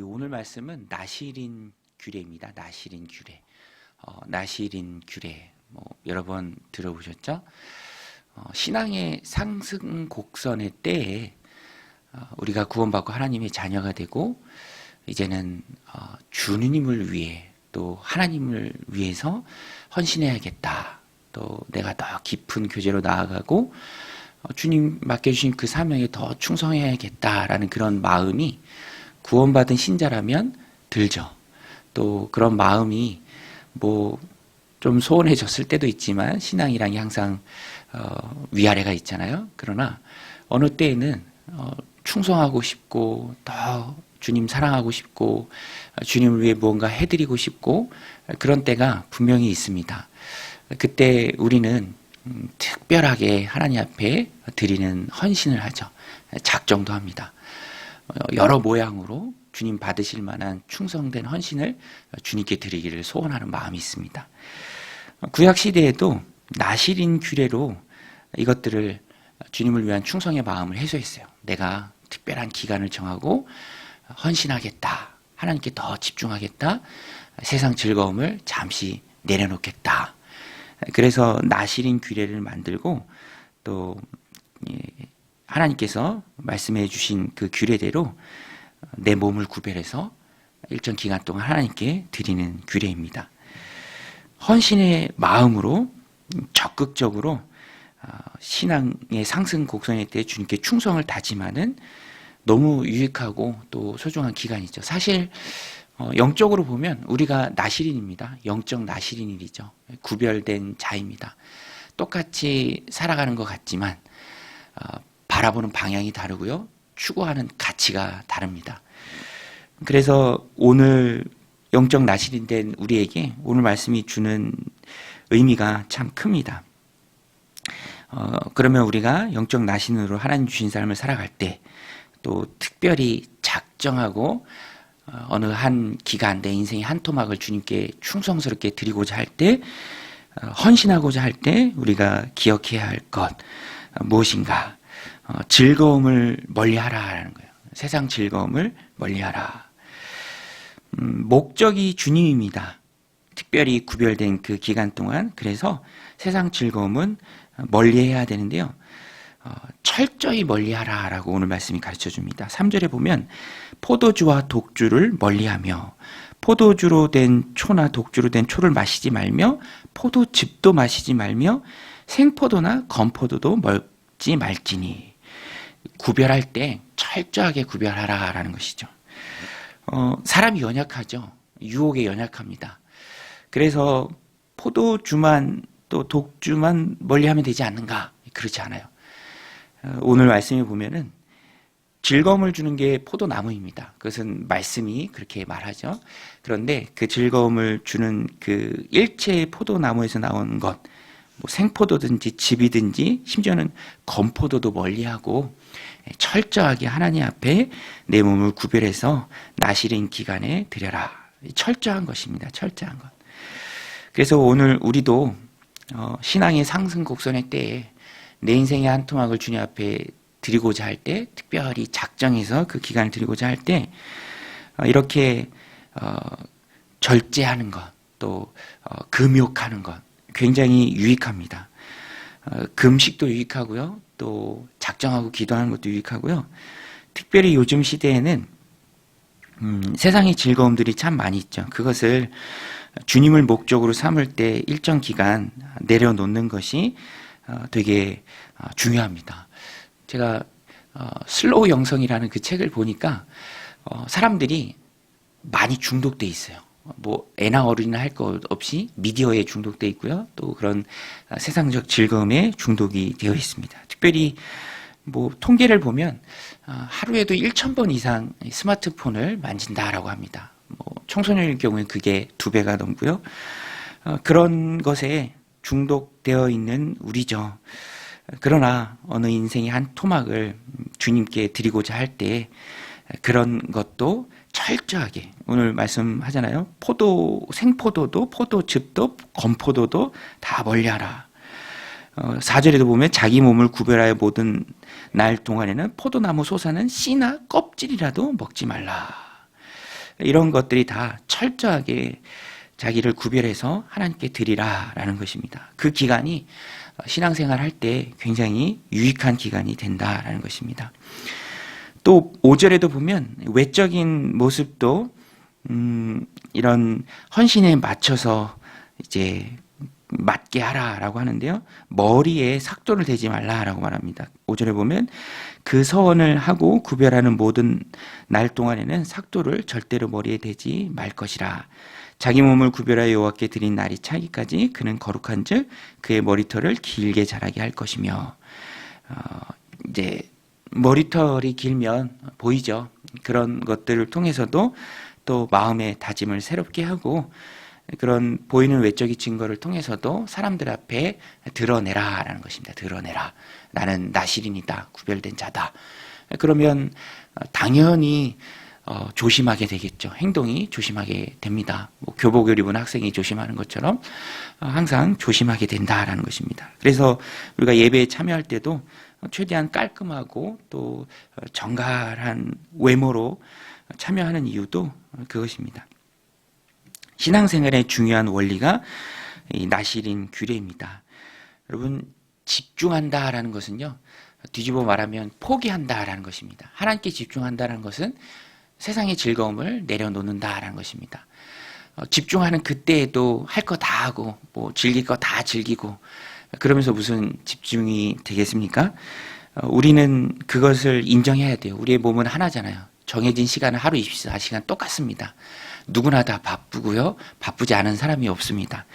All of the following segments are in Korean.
오늘 말씀은 나시린 규례입니다. 나시린 규례. 나시린 규례. 여러 번 들어보셨죠? 신앙의 상승 곡선의 때에 우리가 구원받고 하나님의 자녀가 되고 이제는 주님을 위해 또 하나님을 위해서 헌신해야겠다. 또 내가 더 깊은 교제로 나아가고 주님 맡겨주신 그 사명에 더 충성해야겠다라는 그런 마음이 구원받은 신자라면 들죠. 또 그런 마음이 좀 소원해졌을 때도 있지만 신앙이란 항상 위아래가 있잖아요. 그러나 어느 때에는 충성하고 싶고 더 주님 사랑하고 싶고 주님을 위해 무언가 해드리고 싶고 그런 때가 분명히 있습니다. 그때 우리는 특별하게 하나님 앞에 드리는 헌신을 하죠. 작정도 합니다. 여러 모양으로 주님 받으실 만한 충성된 헌신을 주님께 드리기를 소원하는 마음이 있습니다. 구약시대에도 나시린 규례로 이것들을 주님을 위한 충성의 마음을 해소했어요. 내가 특별한 기간을 정하고 헌신하겠다. 하나님께 더 집중하겠다. 세상 즐거움을 잠시 내려놓겠다. 그래서 나시린 규례를 만들고 또 하나님께서 말씀해 주신 그 규례대로 내 몸을 구별해서 일정 기간 동안 하나님께 드리는 규례입니다. 헌신의 마음으로 적극적으로 신앙의 상승 곡선일 때 주님께 충성을 다짐하는 너무 유익하고 또 소중한 기간이죠. 사실 영적으로 보면 우리가 나시린입니다. 영적 나시린일이죠. 구별된 자입니다. 똑같이 살아가는 것 같지만 바라보는 방향이 다르고요. 추구하는 가치가 다릅니다. 그래서 오늘 영적 나시린 된 우리에게 오늘 말씀이 주는 의미가 참 큽니다. 그러면 우리가 영적 나신으로 하나님 주신 삶을 살아갈 때 또 특별히 작정하고 어느 한 기간 내 인생의 한 토막을 주님께 충성스럽게 드리고자 할 때 헌신하고자 할 때 우리가 기억해야 할 것 무엇인가? 즐거움을 멀리하라라는 거예요. 세상 즐거움을 멀리하라. 목적이 주님입니다. 특별히 구별된 그 기간 동안 그래서 세상 즐거움은 멀리해야 되는데요. 철저히 멀리하라라고 오늘 말씀이 가르쳐줍니다. 3절에 보면 포도주와 독주를 멀리하며 포도주로 된 초나 독주로 된 초를 마시지 말며 포도즙도 마시지 말며 생포도나 건포도도 먹지 말지니. 구별할 때 철저하게 구별하라라는 것이죠. 사람이 연약하죠. 유혹에 연약합니다. 그래서 포도주만 또 독주만 멀리하면 되지 않는가? 그렇지 않아요. 오늘 말씀에 보면은 즐거움을 주는 게 포도나무입니다. 그것은 말씀이 그렇게 말하죠. 그런데 그 즐거움을 주는 그 일체의 포도나무에서 나온 것, 생포도든지 즙이든지 심지어는 건포도도 멀리하고 철저하게 하나님 앞에 내 몸을 구별해서 나시린 기간에 드려라. 철저한 것입니다. 철저한 것. 그래서 오늘 우리도 신앙의 상승 곡선의 때에 내 인생의 한 토막을 주님 앞에 드리고자 할 때 특별히 작정해서 그 기간을 드리고자 할 때 이렇게 절제하는 것 또 금욕하는 것 굉장히 유익합니다. 금식도 유익하고요. 또 작정하고 기도하는 것도 유익하고요. 특별히 요즘 시대에는 세상의 즐거움들이 참 많이 있죠. 그것을 주님을 목적으로 삼을 때 일정 기간 내려놓는 것이 되게 중요합니다. 제가 슬로우 영성이라는 그 책을 보니까 사람들이 많이 중독돼 있어요. 애나 어른이나 할 것 없이 미디어에 중독돼 있고요. 또 그런 세상적 즐거움에 중독이 되어 있습니다. 특별히 통계를 보면 하루에도 1,000번 이상 스마트폰을 만진다라고 합니다. 청소년일 경우에 그게 2배가 넘고요. 그런 것에 중독되어 있는 우리죠. 그러나 어느 인생의 한 토막을 주님께 드리고자 할 때 그런 것도 철저하게 오늘 말씀하잖아요. 생포도도 포도즙도 건포도도 다 멀리하라. 4절에도 보면 자기 몸을 구별하여 모든 날 동안에는 포도나무 솟아는 씨나 껍질이라도 먹지 말라. 이런 것들이 다 철저하게 자기를 구별해서 하나님께 드리라라는 것입니다. 그 기간이 신앙생활 할 때 굉장히 유익한 기간이 된다라는 것입니다. 또 5절에도 보면 외적인 모습도 이런 헌신에 맞춰서 이제 맞게 하라라고 하는데요. 머리에 삭도를 대지 말라라고 말합니다. 5절에 보면 그 서원을 하고 구별하는 모든 날 동안에는 삭도를 절대로 머리에 대지 말 것이라. 자기 몸을 구별하여 여호와께 드린 날이 차기까지 그는 거룩한즉 그의 머리털을 길게 자라게 할 것이며, 이제 머리털이 길면 보이죠. 그런 것들을 통해서도 또 마음의 다짐을 새롭게 하고 그런 보이는 외적인 증거를 통해서도 사람들 앞에 드러내라라는 것입니다. 드러내라. 나는 나실인이다. 구별된 자다. 그러면 당연히 조심하게 되겠죠. 행동이 조심하게 됩니다. 뭐 교복을 입은 학생이 조심하는 것처럼 항상 조심하게 된다라는 것입니다. 그래서 우리가 예배에 참여할 때도 최대한 깔끔하고 또 정갈한 외모로 참여하는 이유도 그것입니다. 신앙생활의 중요한 원리가 이 나실인 규례입니다. 여러분, 집중한다라는 것은요, 뒤집어 말하면 포기한다라는 것입니다. 하나님께 집중한다라는 것은 세상의 즐거움을 내려놓는다라는 것입니다. 집중하는 그때에도 할 거 다 하고 뭐 즐길 거 다 즐기고 그러면서 무슨 집중이 되겠습니까? 우리는 그것을 인정해야 돼요. 우리의 몸은 하나잖아요. 정해진 시간은 하루 24시간 똑같습니다. 누구나 다 바쁘고요. 바쁘지 않은 사람이 없습니다.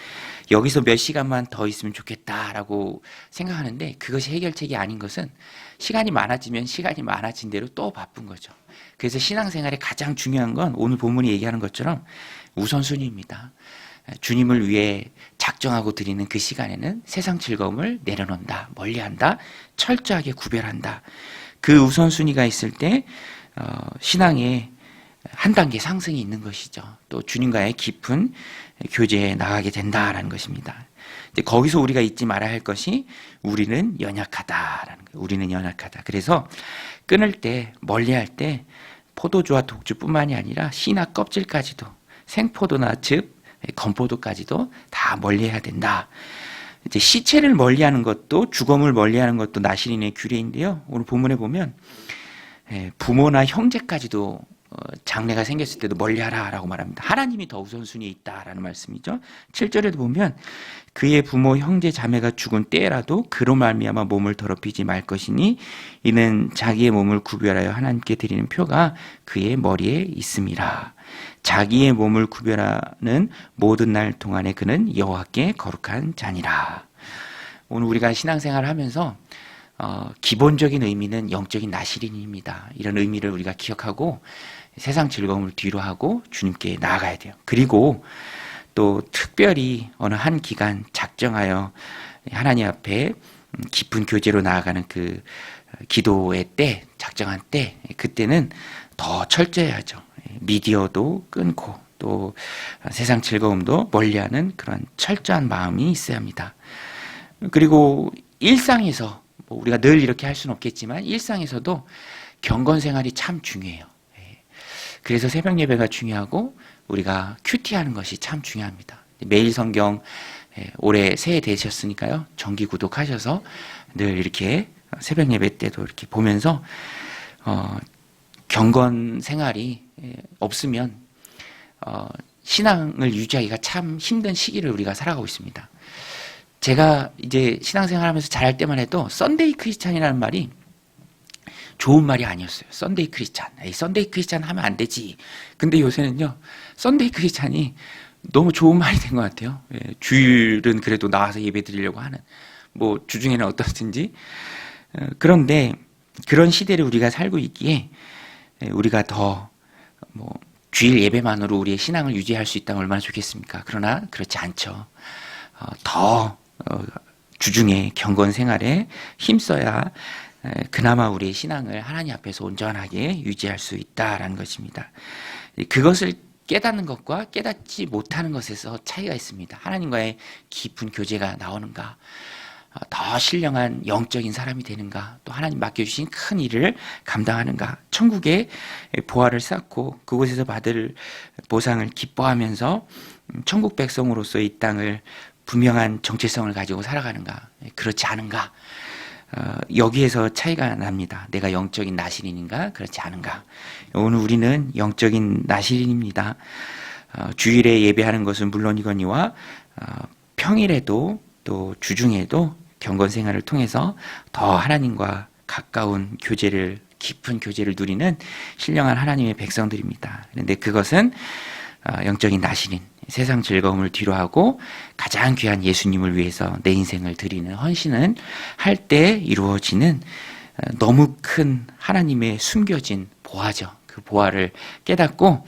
여기서 몇 시간만 더 있으면 좋겠다라고 생각하는데 그것이 해결책이 아닌 것은 시간이 많아지면 시간이 많아진 대로 또 바쁜 거죠. 그래서 신앙생활에 가장 중요한 건 오늘 본문이 얘기하는 것처럼 우선순위입니다. 주님을 위해 작정하고 드리는 그 시간에는 세상 즐거움을 내려놓는다, 멀리한다, 철저하게 구별한다. 그 우선순위가 있을 때 신앙에 한 단계 상승이 있는 것이죠. 또 주님과의 깊은 교제에 나가게 된다라는 것입니다. 거기서 우리가 잊지 말아야 할 것이 우리는 연약하다라는 거예요. 우리는 연약하다. 그래서 끊을 때, 멀리할 때 포도주와 독주뿐만이 아니라 씨나 껍질까지도 생포도나 즙, 건포도까지도 다 멀리해야 된다. 이제 시체를 멀리하는 것도 죽음을 멀리하는 것도 나실인의 규례인데요. 오늘 본문에 보면 부모나 형제까지도 장래가 생겼을 때도 멀리하라라고 말합니다. 하나님이 더 우선순위에 있다라는 말씀이죠. 7절에도 보면 그의 부모 형제 자매가 죽은 때라도 그로 말미암아 몸을 더럽히지 말 것이니 이는 자기의 몸을 구별하여 하나님께 드리는 표가 그의 머리에 있음이라. 자기의 몸을 구별하는 모든 날 동안에 그는 여호와께 거룩한 자니라. 오늘 우리가 신앙생활을 하면서 기본적인 의미는 영적인 나실인입니다. 이런 의미를 우리가 기억하고 세상 즐거움을 뒤로 하고 주님께 나아가야 돼요. 그리고 또 특별히 어느 한 기간 작정하여 하나님 앞에 깊은 교제로 나아가는 그 기도의 때, 작정한 때, 그때는 더 철저해야죠. 미디어도 끊고 또 세상 즐거움도 멀리하는 그런 철저한 마음이 있어야 합니다. 그리고 일상에서 우리가 늘 이렇게 할 수는 없겠지만 일상에서도 경건 생활이 참 중요해요. 그래서 새벽 예배가 중요하고 우리가 큐티하는 것이 참 중요합니다. 매일 성경 올해 새해 되셨으니까요. 정기 구독하셔서 늘 이렇게 새벽 예배 때도 이렇게 보면서 경건 생활이 없으면 신앙을 유지하기가 참 힘든 시기를 우리가 살아가고 있습니다. 제가 이제 신앙생활하면서 잘할 때만 해도 썬데이 크리스찬이라는 말이 좋은 말이 아니었어요. 썬데이 크리스찬. 썬데이 크리스찬 하면 안 되지. 근데 요새는요, 썬데이 크리스찬이 너무 좋은 말이 된 것 같아요. 주일은 그래도 나와서 예배 드리려고 하는, 뭐, 주중에는 어떻든지. 그런데 그런 시대를 우리가 살고 있기에 우리가 더, 주일 예배만으로 우리의 신앙을 유지할 수 있다면 얼마나 좋겠습니까? 그러나 그렇지 않죠. 더 주중에 경건 생활에 힘써야 그나마 우리의 신앙을 하나님 앞에서 온전하게 유지할 수 있다라는 것입니다. 그것을 깨닫는 것과 깨닫지 못하는 것에서 차이가 있습니다. 하나님과의 깊은 교제가 나오는가? 더 신령한 영적인 사람이 되는가, 또 하나님 맡겨주신 큰 일을 감당하는가, 천국의 보화를 쌓고 그곳에서 받을 보상을 기뻐하면서 천국 백성으로서 이 땅을 분명한 정체성을 가지고 살아가는가, 그렇지 않은가, 여기에서 차이가 납니다. 내가 영적인 나시린인가, 그렇지 않은가. 오늘 우리는 영적인 나시린입니다. 주일에 예배하는 것은 물론이거니와 평일에도 또 주중에도 경건 생활을 통해서 더 하나님과 가까운 교제를, 깊은 교제를 누리는 신령한 하나님의 백성들입니다. 그런데 그것은 영적인 나시린, 세상 즐거움을 뒤로하고 가장 귀한 예수님을 위해서 내 인생을 드리는 헌신을 할 때 이루어지는 너무 큰 하나님의 숨겨진 보화죠. 그 보화를 깨닫고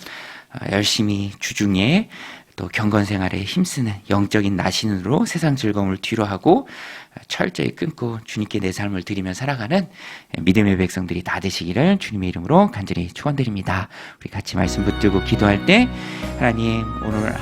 열심히 주중에 또 경건 생활에 힘쓰는 영적인 나신으로 세상 즐거움을 뒤로하고 철저히 끊고 주님께 내 삶을 드리며 살아가는 믿음의 백성들이 다 되시기를 주님의 이름으로 간절히 축원드립니다. 우리 같이 말씀 붙들고 기도할 때 하나님, 오늘